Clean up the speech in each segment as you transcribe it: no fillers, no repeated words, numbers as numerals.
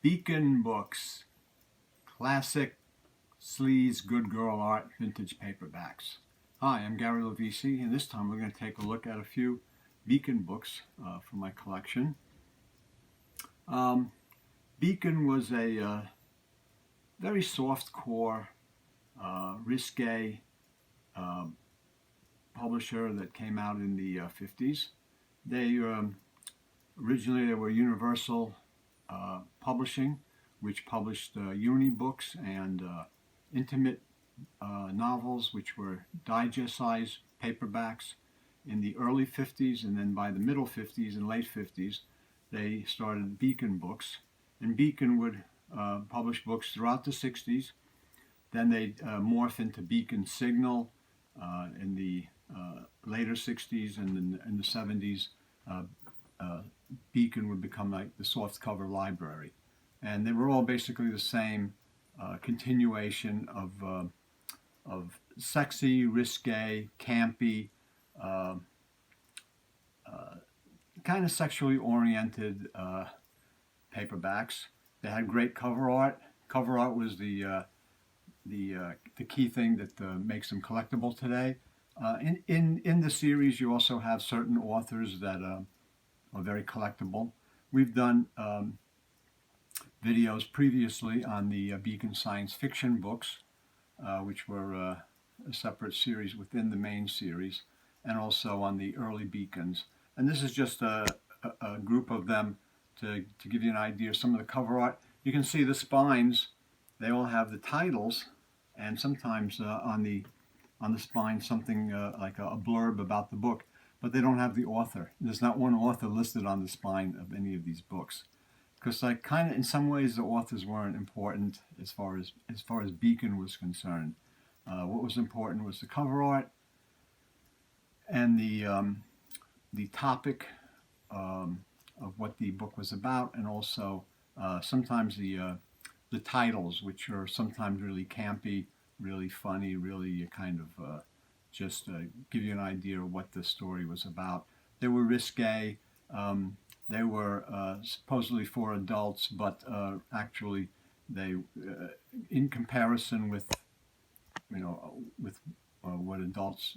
Beacon Books, classic sleaze good girl art vintage paperbacks. Hi, I'm Gary Lovisi, and this time we're going to take a look at a few Beacon books from my collection. Beacon was a very soft-core, risque publisher that came out in the 50s. They originally they were Universal Publishing, which published uni books and intimate novels, which were digest-sized paperbacks in the early 50s, and then by the middle 50s and late 50s, they started Beacon Books. And Beacon would publish books throughout the 60s. Then they'd morph into Beacon Signal in the later 60s, and in the 70s, Beacon would become like the soft cover library. And they were all basically the same continuation of sexy, risque, campy, kind of sexually oriented paperbacks. They had great cover art. Cover art was the key thing that makes them collectible today. In the series, you also have certain authors that are very collectible. We've done videos previously on the Beacon science fiction books, which were a separate series within the main series, and also on the early Beacons. And this is just a group of them to give you an idea of some of the cover art. You can see the spines. They all have the titles, and sometimes on the spine something like a blurb about the book, but they don't have the author. There's not one author listed on the spine of any of these books, because like kind of in some ways the authors weren't important as far as Beacon was concerned. What was important was the cover art and the topic of what the book was about, and also sometimes the titles, which are sometimes really campy, really funny, really kind of just give you an idea of what the story was about. They were risque. They were supposedly for adults, but actually they, in comparison with what adults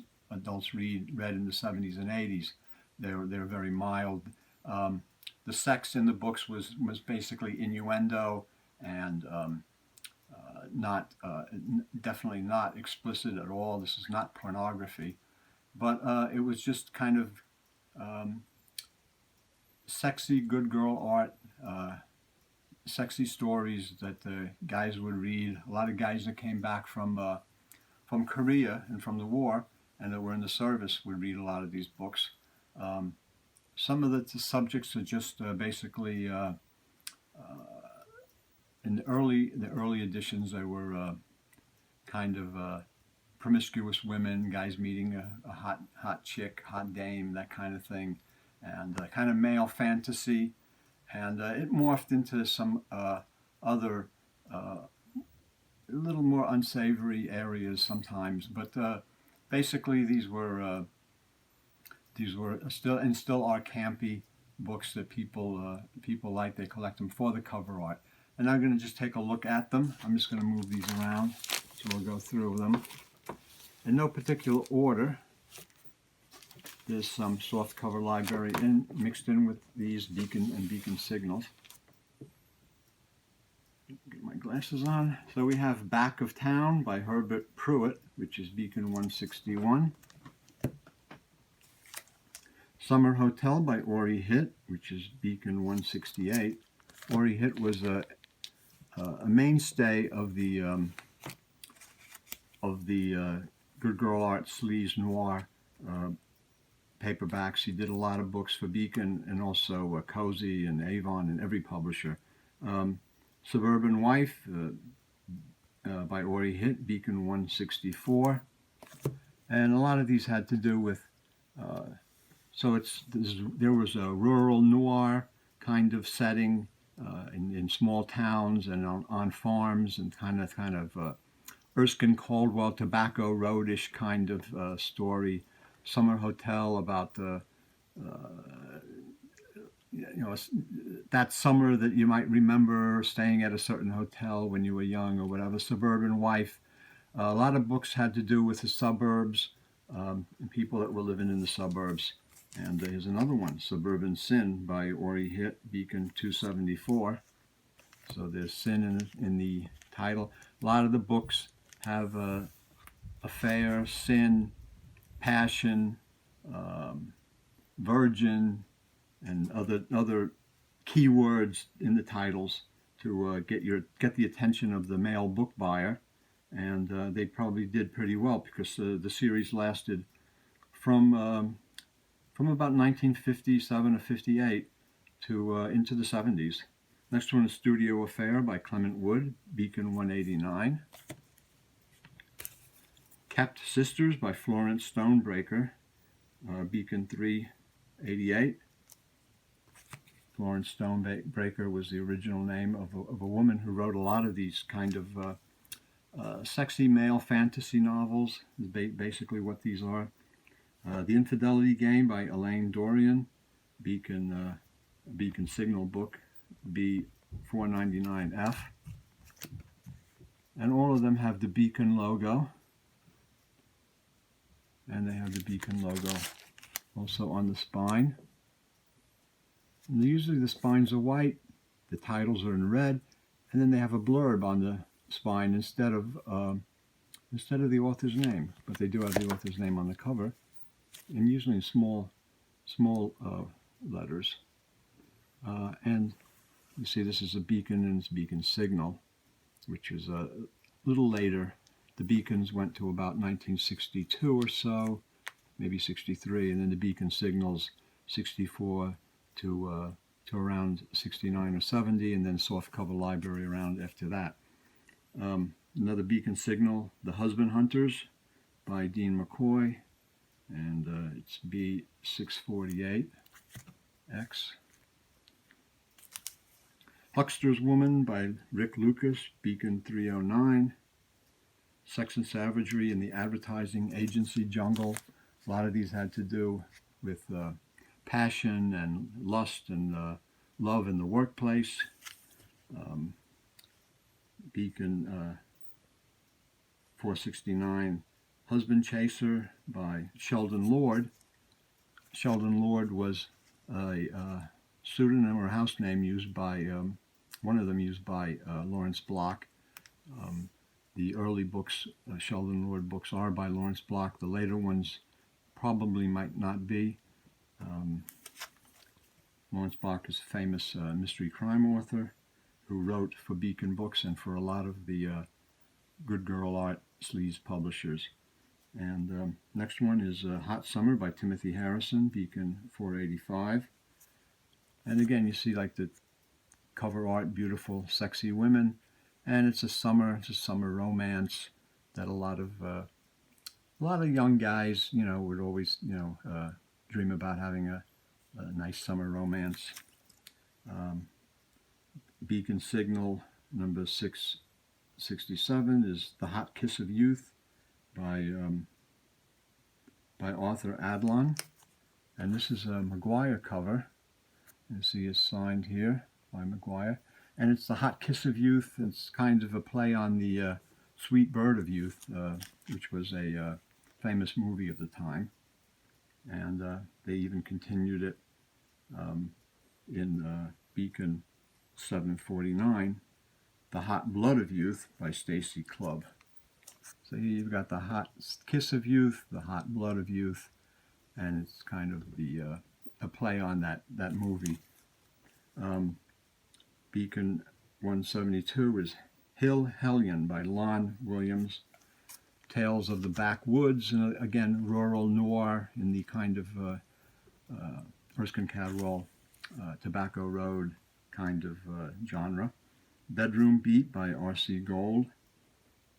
read in the 70s and 80s, they're very mild. The sex in the books was basically innuendo and definitely not explicit at all. This is not pornography, but it was just kind of sexy good girl art, sexy stories that guys would read. A lot of guys that came back from Korea and from the war and that were in the service would read a lot of these books. Some of the subjects are just basically in the early editions, they were kind of promiscuous women, guys meeting a hot chick, hot dame, that kind of thing, and kind of male fantasy. And it morphed into some other a little more unsavory areas sometimes, but basically these were still are campy books that people like. They collect them for the cover art. And I'm going to just take a look at them. I'm just going to move these around, so we'll go through them in no particular order. There's some soft cover library mixed in with these Beacon and Beacon Signals. Get my glasses on. So we have Back of Town by Herbert Pruitt, which is Beacon 161. Summer Hotel by Ori Hitt, which is Beacon 168. Ori Hitt was a mainstay of the good girl art sleaze noir paperbacks. He did a lot of books for Beacon and also Cozy and Avon and every publisher. Suburban Wife by Ori Hitt, Beacon 164. And a lot of these had to do with, there was a rural noir kind of setting in small towns and on farms, and kind of Erskine Caldwell Tobacco Road-ish kind of story. Summer Hotel about that summer that you might remember staying at a certain hotel when you were young or whatever. Suburban Wife. A lot of books had to do with the suburbs and people that were living in the suburbs. And here's another one, Suburban Sin by Ori Hitt, Beacon 274. So there's sin in the title. A lot of the books have affair, sin, passion, virgin, and other keywords in the titles to get the attention of the male book buyer. And they probably did pretty well because the series lasted from about 1957 or 58 to into the 70s. Next one is Studio Affair by Clement Wood, Beacon 189. Kept Sisters by Florence Stonebreaker, Beacon 388. Florence Stonebreaker was the original name of a woman who wrote a lot of these kind of sexy male fantasy novels, is basically what these are. The Infidelity Game by Elaine Dorian, Beacon Signal book, B499F. And all of them have the Beacon logo. And they have the Beacon logo also on the spine. And usually the spines are white, the titles are in red, and then they have a blurb on the spine instead of the author's name. But they do have the author's name on the cover, and usually in small letters. And you see this is a beacon, and it's Beacon Signal, which is a little later. The Beacons went to about 1962 or so, maybe 63, and then the Beacon Signals 64 to around 69 or 70, and then Softcover Library around after that. Another Beacon Signal, The Husband Hunters by Dean McCoy, and it's B648X. Huckster's Woman by Rick Lucas, Beacon 309. Sex and Savagery in the Advertising Agency Jungle. A lot of these had to do with passion and lust and love in the workplace. Beacon 469, Husband Chaser by Sheldon Lord. Sheldon Lord was a pseudonym or house name used by, one of them used by Lawrence Block. The early books, Sheldon Lord books, are by Lawrence Block. The later ones probably might not be. Lawrence Block is a famous mystery crime author who wrote for Beacon Books and for a lot of the Good Girl Art Sleaze publishers. And next one is Hot Summer by Timothy Harrison, Beacon 485. And again, you see like the cover art, beautiful, sexy women. And it's a summer romance that a lot of young guys, would always, dream about having a nice summer romance. Beacon Signal number 667 is The Hot Kiss of Youth by Arthur Adlon, and this is a Maguire cover. You see it's signed here by Maguire. And it's The Hot Kiss of Youth. It's kind of a play on the Sweet Bird of Youth, which was a famous movie of the time. And they even continued it in Beacon 749, The Hot Blood of Youth by Stacy Clubb. So here you've got The Hot Kiss of Youth, The Hot Blood of Youth, and it's kind of a play on that movie. Beacon 172 is Hellion by Lon Williams. Tales of the Backwoods, and again, rural noir in the kind of Erskine Cadwell, Tobacco Road kind of genre. Bedroom Beat by R.C. Gold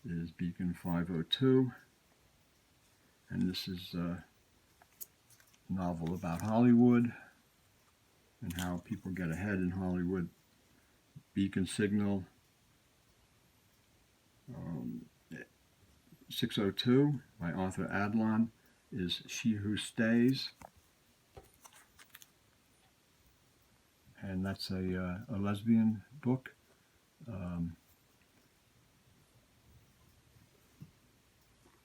is Beacon 502. And this is a novel about Hollywood and how people get ahead in Hollywood. Beacon Signal 602 by Arthur Adlon is She Who Stays. and that's a lesbian book.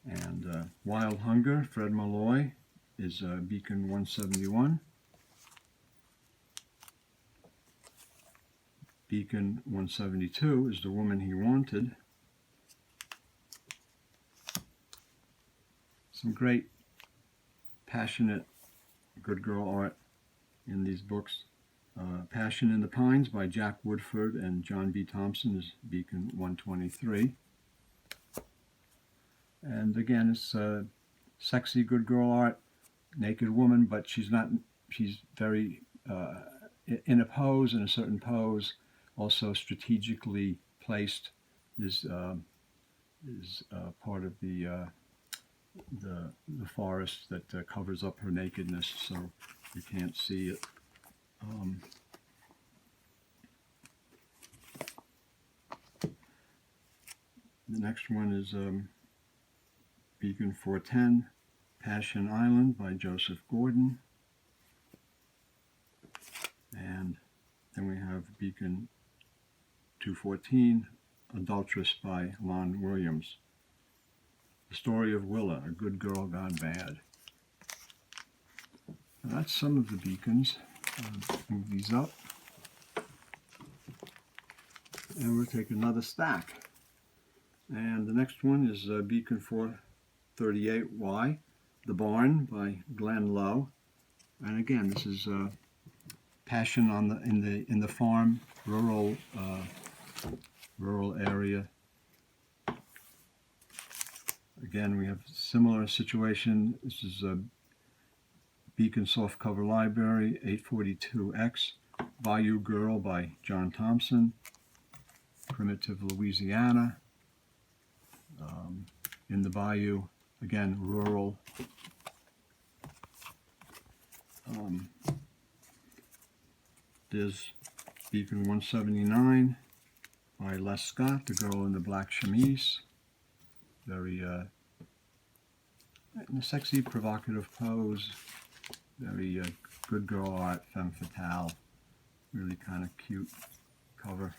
And Wild Hunger, Fred Malloy, is Beacon 171. Beacon 172 is The Woman He Wanted. Some great, passionate, good girl art in these books. Passion in the Pines by Jack Woodford and John B. Thompson is Beacon 123. And again, it's sexy, good girl art, naked woman, but she's very in a pose, in a certain pose, also strategically placed is part of the forest that covers up her nakedness, so you can't see it. The next one is Beacon 410, Passion Island by Joseph Gordon. And then we have Beacon 214, Adulteress by Lon Williams. The Story of Willa, A Good Girl Gone Bad. Now that's some of the beacons. Move these up. And we'll take another stack. And the next one is Beacon 438Y, The Barn by Glenn Lowe. And again, this is passion in the farm, rural area. Again, we have a similar situation. This is a Beacon Softcover Library, 842X, Bayou Girl by John Thompson, Primitive Louisiana. In the Bayou, again, rural. There's Beacon 179 by Les Scott, The Girl in the Black Chemise. Very in a sexy, provocative pose. Very good girl art, femme fatale. Really kind of cute cover.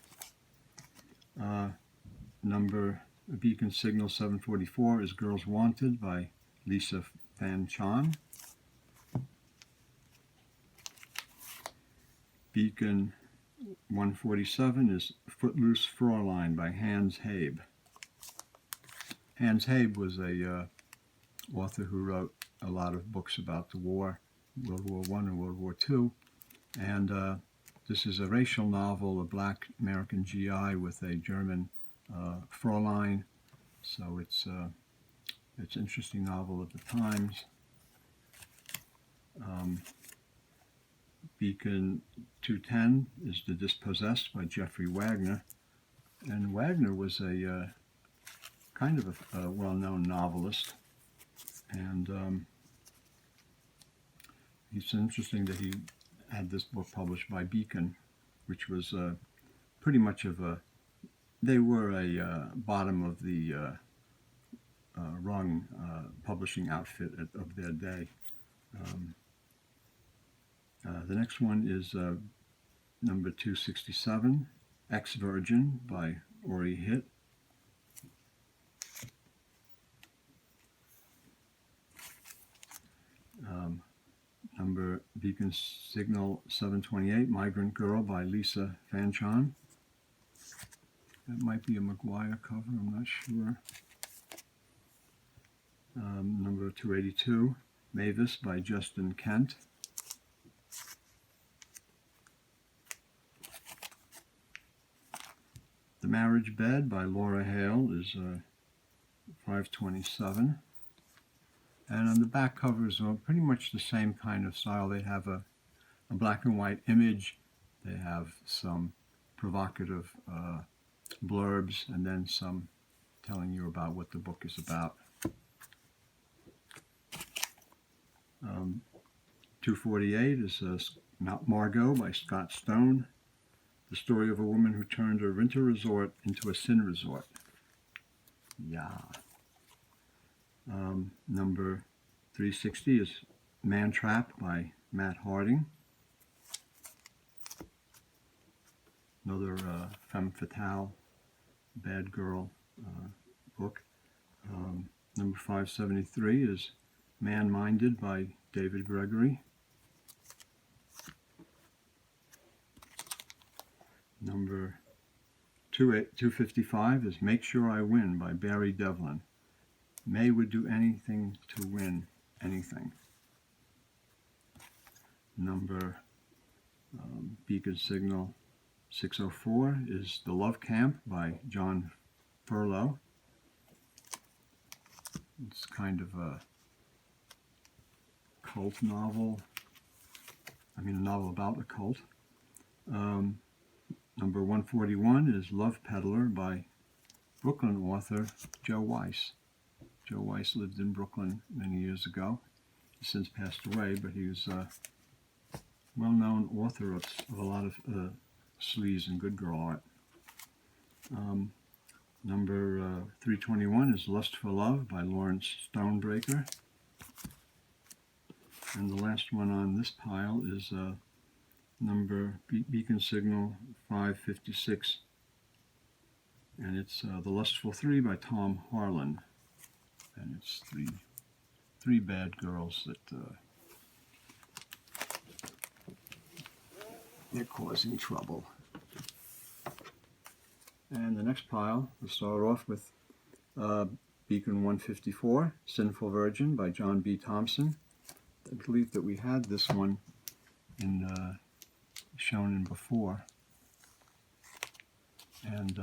Beacon Signal 744 is Girls Wanted by Lisa Fan-Chan. Beacon 147 is Footloose Fraulein by Hans Habe. Hans Habe was a author who wrote a lot of books about the war, World War I and World War II. And this is a racial novel, a black American GI with a German Fraulein. So it's an interesting novel at the times. Beacon 210 is The Dispossessed by Jeffrey Wagner. And Wagner was a kind of a well-known novelist. And it's interesting that he had this book published by Beacon, which was pretty much of a, they were a bottom of the rung publishing outfit of their day. The next one is number 267, Ex-Virgin by Ori Hitt. Number Beacon Signal 728, Migrant Girl by Lisa Fan-Chan. That might be a McGuire cover, I'm not sure. Number 282, Mavis by Justin Kent. The Marriage Bed by Laura Hale is 527. And on the back covers are pretty much the same kind of style. They have a black and white image. They have some provocative blurbs, and then some telling you about what the book is about. 248 is Margot by Scott Stone. The story of a woman who turned a winter resort into a sin resort. Yeah. Number 360 is Man Trap by Matt Harding. another femme fatale, bad girl book. Number 573 is Man-Minded by David Gregory. Number 255 is Make Sure I Win by Barry Devlin. May would do anything to win anything. Number Beacon Signal 604 is The Love Camp by John Furlow. It's kind of a cult novel. A novel about a cult. Number 141 is Love Peddler by Brooklyn author Joe Weiss. Joe Weiss lived in Brooklyn many years ago. He's since passed away, but he was a well-known author of a lot of sleaze and good girl art. Number 321 is Lust for Love by Lawrence Stonebreaker. And the last one on this pile is number Beacon Signal 556, and it's The Lustful Three by Tom Harlan. And it's three bad girls that they're causing trouble. And the next pile, we'll start off with Beacon 154, Sinful Virgin by John B. Thompson. I believe that we had this one shown in before, and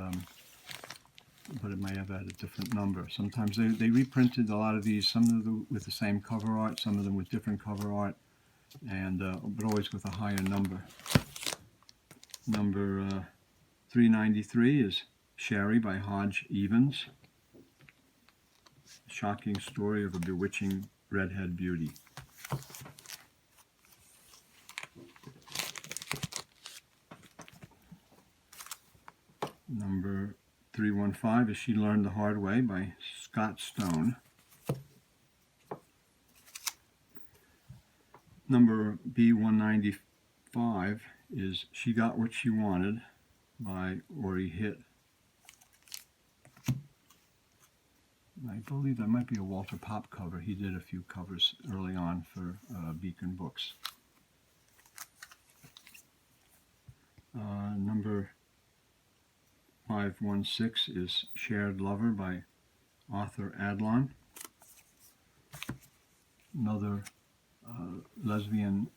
but it may have had a different number. Sometimes they reprinted a lot of these, some of them with the same cover art, some of them with different cover art, and but always with a higher number. Number 393 is Sherry by Hodge Evans. Shocking story of a bewitching redhead beauty. Number 315 is She Learned the Hard Way by Scott Stone. Number B195 is She Got What She Wanted by Ori Hitt. I believe that might be a Walter Pop cover. He did a few covers early on for Beacon Books. Number 516 is Shared Lover by Arthur Adlon. Another lesbian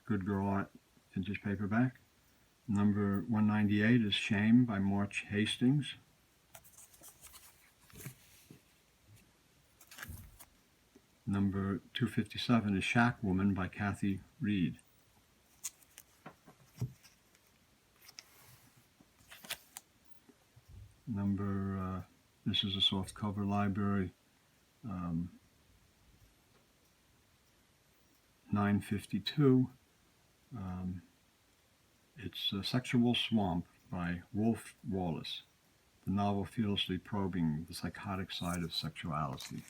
good girl art vintage paperback. Number 198 is Shame by March Hastings. Number 257 is Shack Woman by Kathy Reed. Number, this is a soft cover library, 952. It's Sexual Swamp by Wolf Wallace. The novel fearlessly probing the psychotic side of sexuality.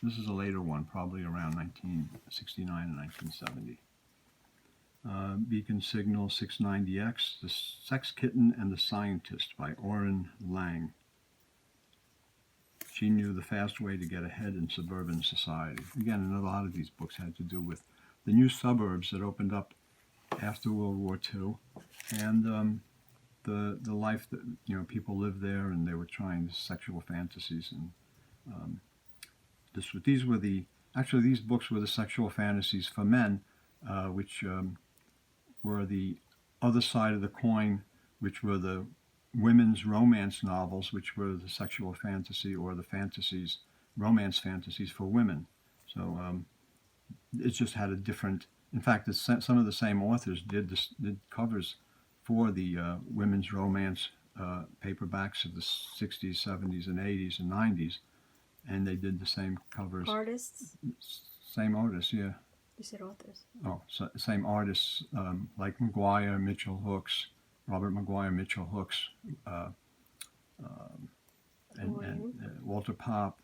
This is a later one, probably around 1969 and 1970. Beacon Signal 690X, The Sex Kitten and the Scientist by Oren Lang. She knew the fast way to get ahead in suburban society. Again, a lot of these books had to do with the new suburbs that opened up after World War II, and the life that people lived there, and they were trying sexual fantasies. And these books were the sexual fantasies for men, which were the other side of the coin, which were the women's romance novels, which were the sexual fantasy or the fantasies, romance fantasies for women. So it just had a different. In fact, some of the same authors did covers for the women's romance paperbacks of the 60s, 70s, and 80s and 90s, and they did the same covers. Artists? Same artists, yeah. You said authors. Oh, so same artists like McGuire, Mitchell Hooks, Robert McGuire, Mitchell Hooks, and Walter Pop,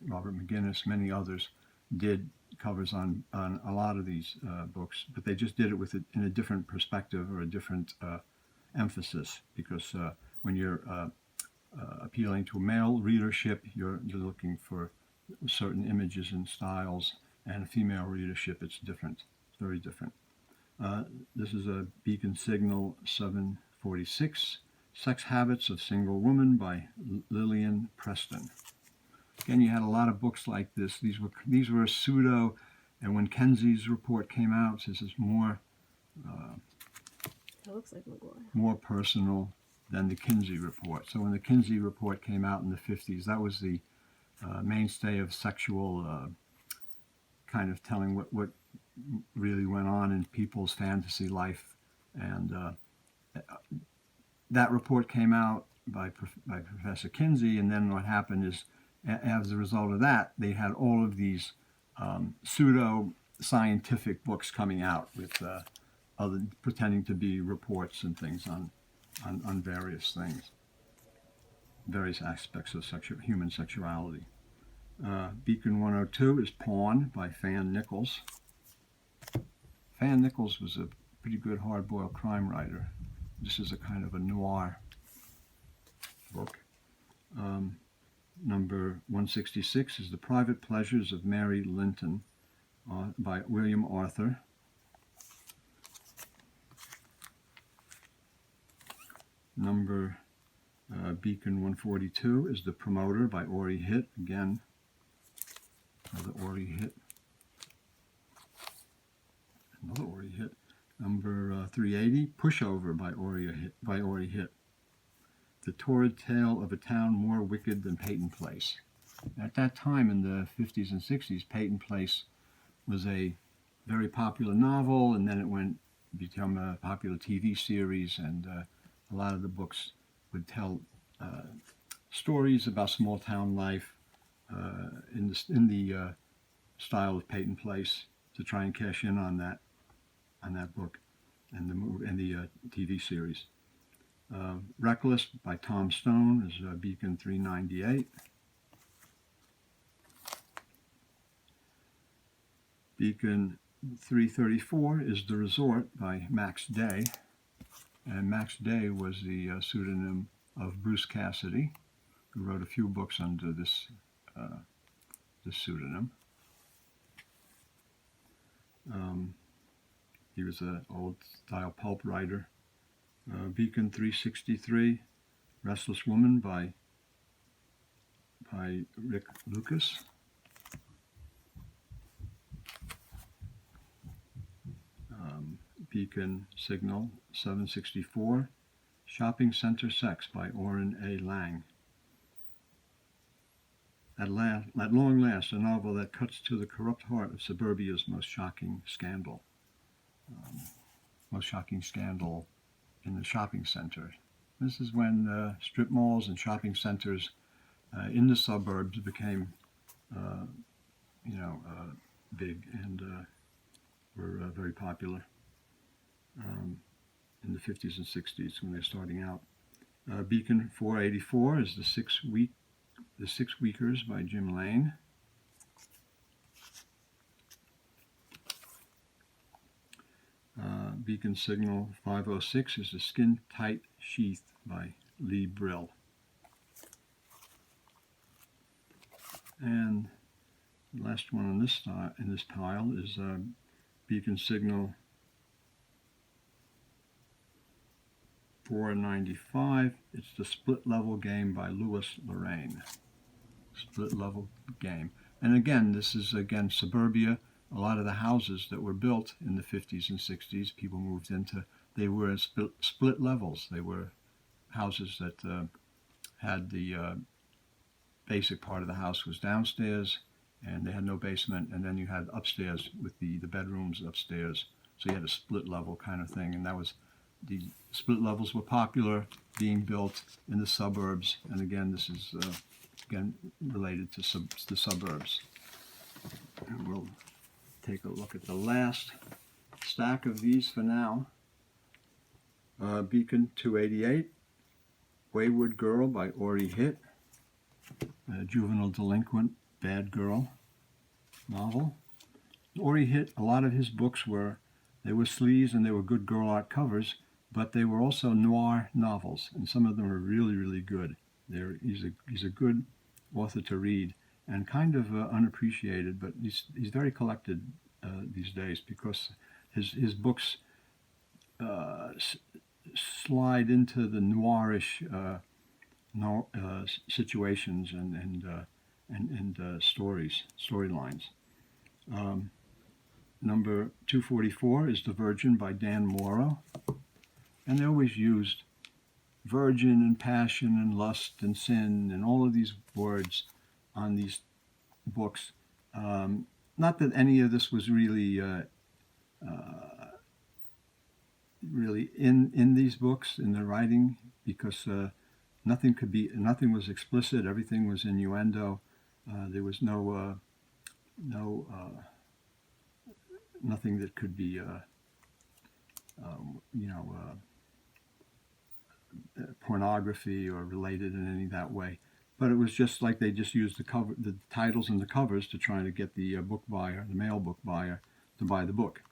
Robert McGinnis, many others did covers on a lot of these books, but they just did it with in a different perspective or a different emphasis, because when you're appealing to a male readership, you're looking for certain images and styles, and a female readership, it's different. It's very different. This is a Beacon Signal 746, Sex Habits of Single Woman by Lillian Preston. Again, you had a lot of books like this. These were pseudo, and when Kenzie's report came out, this is more it looks like McGuire. More personal than the Kinsey report. So when the Kinsey report came out in the 50s, that was the mainstay of sexual kind of telling what really went on in people's fantasy life. And that report came out by Professor Kinsey, and then what happened is, as a result of that, they had all of these pseudo-scientific books coming out with pretending to be reports and things on various things, various aspects of human sexuality. Beacon 102 is Pawn by Fan Nichols. Fan Nichols was a pretty good hard-boiled crime writer. This is a kind of a noir book. Number 166 is The Private Pleasures of Mary Linton by William Arthur. Number Beacon 142 is The Promoter by Ori Hitt. Again, another Ori Hitt. Another Ori Hitt. Number 380, Pushover by Ori Hitt. The torrid tale of a town more wicked than Peyton Place. At that time, in the 50s and 60s, Peyton Place was a very popular novel, and then it became a popular TV series, and a lot of the books would tell stories about small town life in the style of Peyton Place, to try and cash in on that book and the TV series. Reckless by Tom Stone is Beacon 398. Beacon 334 is The Resort by Max Day. And Max Day was the pseudonym of Bruce Cassidy, who wrote a few books under this pseudonym. He was an old-style pulp writer. Beacon 363, Restless Woman by Rick Lucas. Beacon Signal 764, Shopping Center Sex by Orrin A. Lang. At long last, a novel that cuts to the corrupt heart of Suburbia's most shocking scandal. Most shocking scandal in the shopping center. This is when strip malls and shopping centers in the suburbs became, big and were very popular in the 50s and 60s when they're starting out. Beacon 484 is The Six Weekers by Jim Lane. Beacon Signal 506 is The Skin Tight Sheath by Lee Brill. And the last one on this in this pile is Beacon Signal 495. It's The Split Level Game by Louis Lorraine. Split Level Game. And again, this is Suburbia. A lot of the houses that were built in the 50s and 60s, people moved into, they were split levels. They were houses that had the basic part of the house was downstairs, and they had no basement, and then you had upstairs with the bedrooms upstairs. So you had a split level kind of thing, and that was, the split levels were popular, being built in the suburbs. And again, this is again related to the suburbs. And we'll take a look at the last stack of these for now. Beacon 288, Wayward Girl by Ori Hitt, a juvenile delinquent, bad girl. novel. Laurie hit a lot of his books they were sleaze and they were good girl art covers, but they were also noir novels, and some of them are really, really good. He's a good author to read, and kind of unappreciated, but he's very collected these days because his books slide into the noirish situations and storylines. Number 244 is The Virgin by Dan Morrow. And they always used virgin and passion and lust and sin and all of these words on these books. Not that any of this was really in these books, in the writing, because nothing was explicit. Everything was innuendo. There was nothing that could be pornography or related in any that way. But it was just like they just used the titles and the covers to try to get the male book buyer, to buy the book.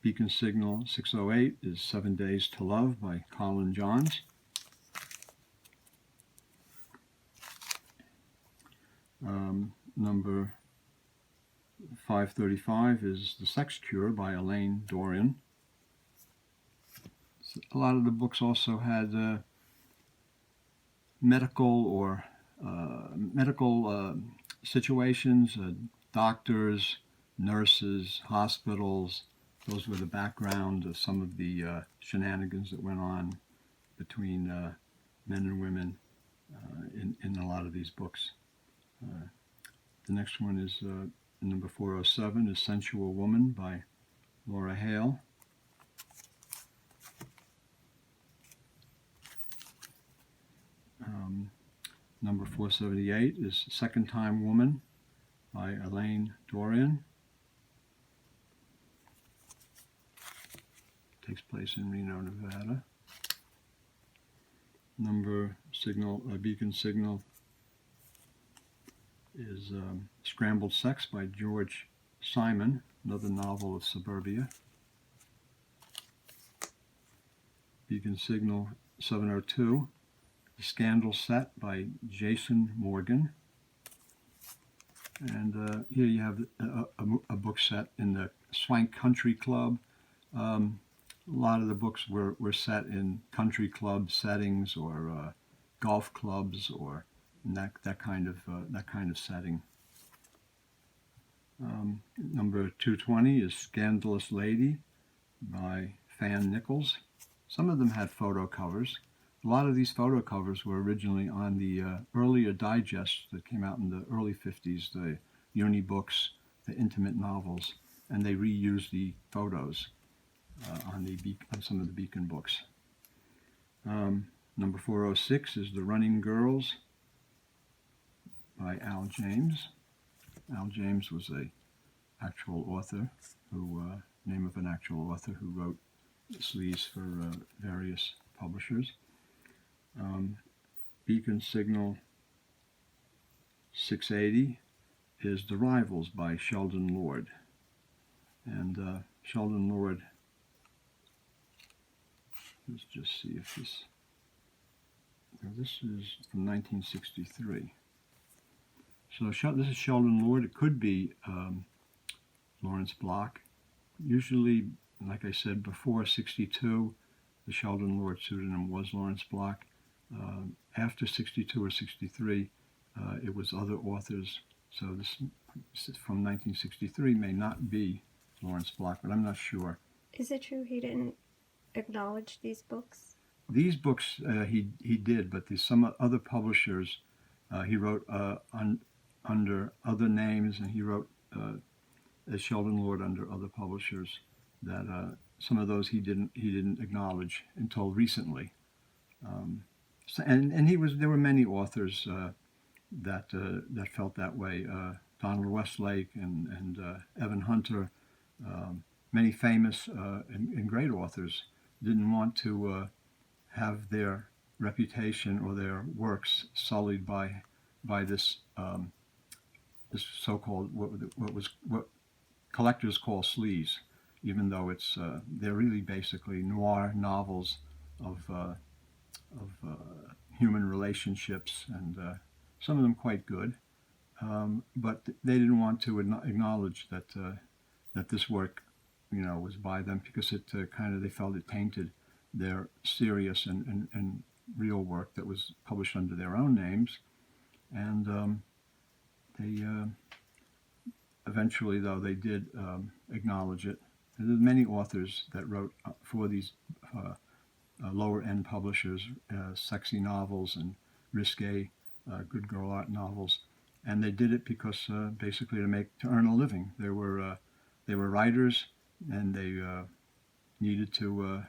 Beacon Signal 608 is 7 Days to Love by Colin Johns. Number 535 is The Sex Cure by Elaine Dorian. A lot of the books also had medical situations, doctors, nurses, hospitals. Those were the background of some of the shenanigans that went on between men and women in a lot of these books. The next one is number 407 is Sensual Woman by Laura Hale. Number 478 is Second Time Woman by Elaine Dorian. Takes place in Reno, Nevada. Beacon Signal is Scrambled Sex by George Simon, another novel of Suburbia. Beacon Signal 702, The Scandal Set by Jason Morgan. And here you have a book set in the Swank Country Club. A lot of the books were set in country club settings or golf clubs or that kind of setting. Number 220 is Scandalous Lady by Fan Nichols. Some of them had photo covers. A lot of these photo covers were originally on the earlier digests that came out in the early 50s, the Uni books, the intimate novels, and they reused the photos on some of the Beacon books. Number 406 is The Running Girls by Al James. Al James was name of an actual author who wrote Sleaze for various publishers. Beacon Signal 680 is The Rivals by Sheldon Lord. And Sheldon Lord, let's just see if this is from 1963. So this is Sheldon Lord. It could be Lawrence Block. Usually, like I said before, 62, the Sheldon Lord pseudonym was Lawrence Block. After 62 or 63, it was other authors. So this from 1963 may not be Lawrence Block, but I'm not sure. Is it true he didn't acknowledge these books? These books he did, but there's some other publishers he wrote under other names, and he wrote as Sheldon Lord under other publishers. That some of those he didn't acknowledge until recently. There were many authors that felt that way. Donald Westlake and Evan Hunter, many famous and great authors didn't want to have their reputation or their works sullied by this this so-called what collectors call sleaze, even though they're really basically noir novels of human relationships, and some of them quite good. But they didn't want to acknowledge that this work, was by them, because it they felt it tainted their serious and real work that was published under their own names. And they eventually, though, they did acknowledge it. And there's many authors that wrote for these lower-end publishers, sexy novels and risque, good girl art novels, and they did it because basically to earn a living. They were writers, and they needed to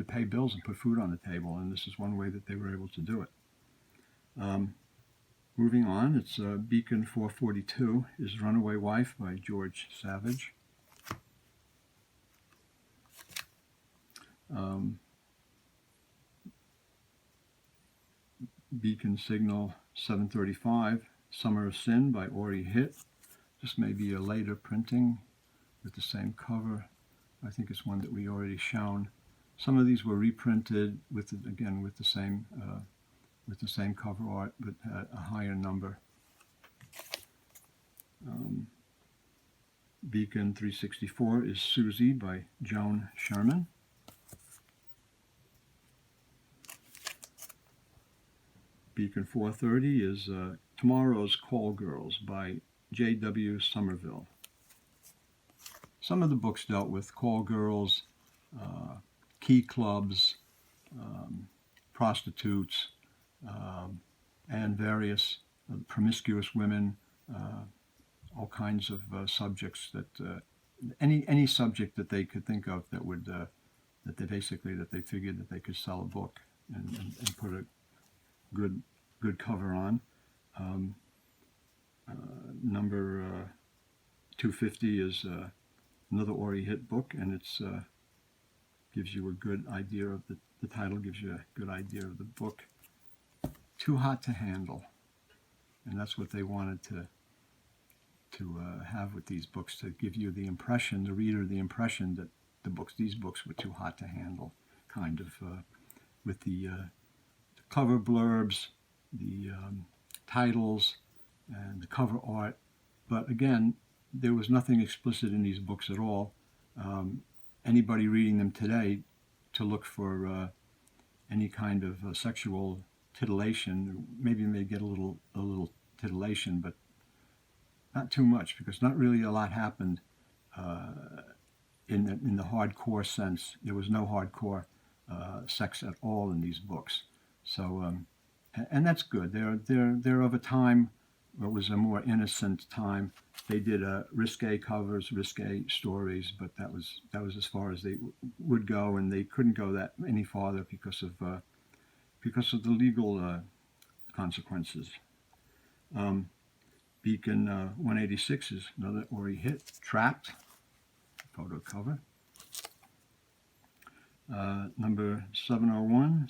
pay bills and put food on the table, and this is one way that they were able to do it. Moving on, it's Beacon 442 is Runaway Wife by George Savage. Beacon Signal 735, Summer of Sin by Ori Hitt. This may be a later printing with the same cover. I think it's one that we already shown. Some of these were reprinted with the same cover art, but at a higher number. Beacon 364 is Susie by Joan Sherman. Beacon 430 is Tomorrow's Call Girls by J.W. Somerville. Some of the books dealt with call girls, key clubs, prostitutes, and various promiscuous women, all kinds of subjects that any subject that they could think of that would that they figured that they could sell a book and put a good cover on. Number 250 is another Ori Hitt book, and it's gives you a good idea of the title gives you a good idea of the book. Too Hot to Handle, and that's what they wanted to have with these books, to give you the reader the impression that these books were too hot to handle, kind of with the cover blurbs, the titles, and the cover art. But again, there was nothing explicit in these books at all. Anybody reading them today, to look for any kind of sexual titillation, maybe they get a little titillation, but not too much, because not really a lot happened in the hardcore sense. There was no hardcore sex at all in these books. So, and that's good. They're of a time where it was a more innocent time. They did risque covers, risque stories, but that was as far as they would go, and they couldn't go that any farther because of the legal consequences. Beacon 186 is another Ori Hitt, Trapped, photo cover. Number 701,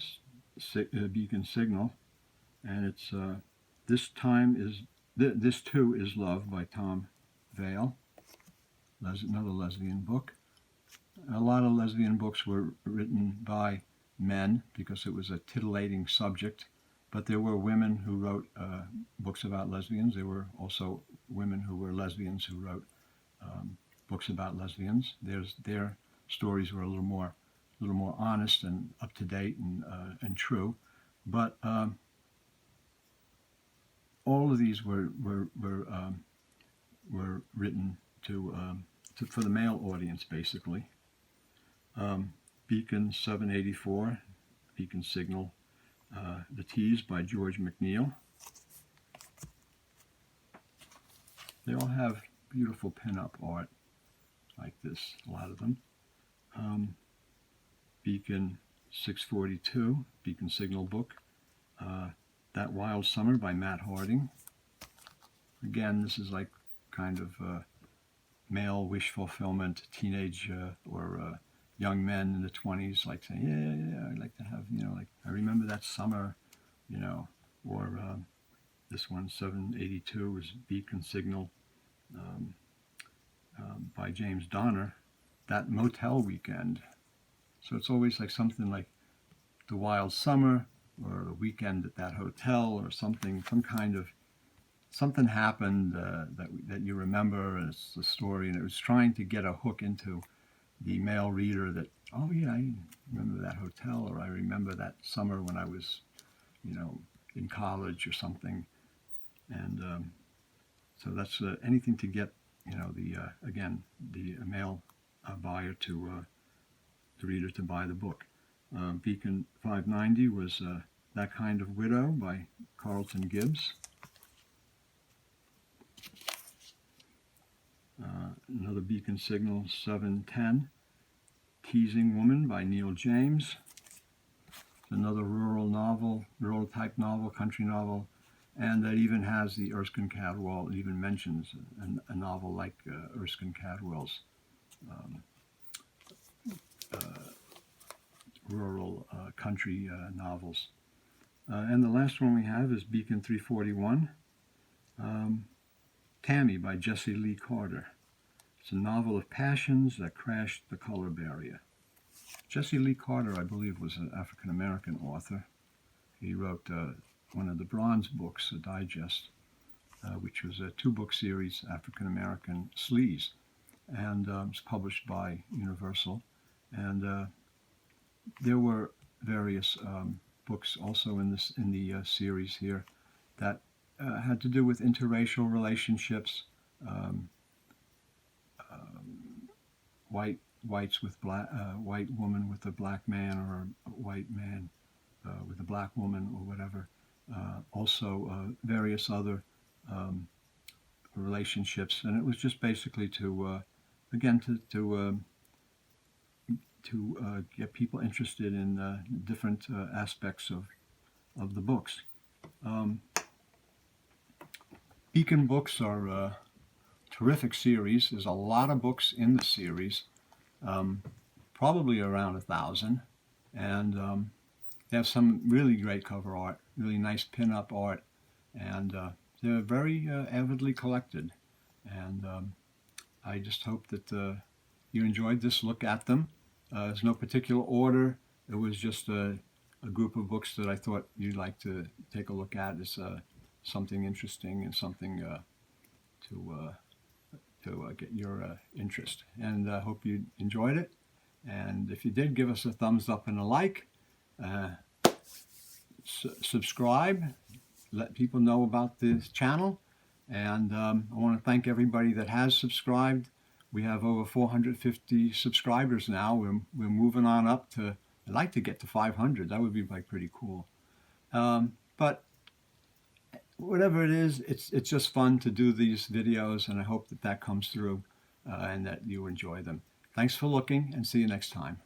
Beacon Signal, and it's This Too Is Love by Tom Vale, another lesbian book. A lot of lesbian books were written by men because it was a titillating subject, but there were women who wrote books about lesbians. There were also women who were lesbians who wrote books about lesbians. Their stories were a little more honest and up to date and true, but all of these were written for the male audience, basically. Beacon 784, Beacon Signal, The Tease by George McNeil. They all have beautiful pin-up art like this, a lot of them. Beacon 642, Beacon Signal book, That Wild Summer by Matt Harding. Again, this is like kind of male wish fulfillment, teenage or young men in the 20s, like saying, yeah, I'd like to have, like, I remember that summer, or This one, 782, was Beacon Signal by James Donner. That motel weekend. So it's always like something like the wild summer or the weekend at that hotel or something, some kind of something happened that you remember, and it's a story, and it was trying to get a hook into the male reader that, oh yeah, I remember that hotel, or I remember that summer when I was, in college or something. And so that's anything to get, the male buyer to the reader to buy the book. Beacon 590 was That Kind of Widow by Carlton Gibbs. Another Beacon Signal, 710, Teasing Woman by Neil James. Another rural type novel, country novel, and that even has the Erskine Cadwell, it even mentions a novel like Erskine Cadwell's rural country novels. And the last one we have is Beacon 341, Tammy by Jesse Lee Carter. It's a novel of passions that crashed the color barrier. Jesse Lee Carter, I believe, was an African-American author. He wrote one of the Bronze books, a digest, which was a two-book series, African-American Sleaze, and it's published by Universal. And there were various books also in the series here that had to do with interracial relationships, whites with white woman with a black man, or a white man with a black woman, or whatever. Also various other relationships, and it was just basically to get people interested in different aspects of the books. Beacon books are a terrific series. There's a lot of books in the series, probably around 1,000, and they have some really great cover art, really nice pin-up art, and they're very avidly collected. And I just hope that you enjoyed this look at them. There's no particular order. It was just a group of books that I thought you'd like to take a look at. It's something interesting and something to get your interest. And I hope you enjoyed it. And if you did, give us a thumbs up and a like. Subscribe. Let people know about this channel. And I want to thank everybody that has subscribed. We have over 450 subscribers now. We're moving on up to, I'd like to get to 500. That would be like pretty cool. But whatever it is, it's just fun to do these videos, and I hope that comes through and that you enjoy them. Thanks for looking, and see you next time.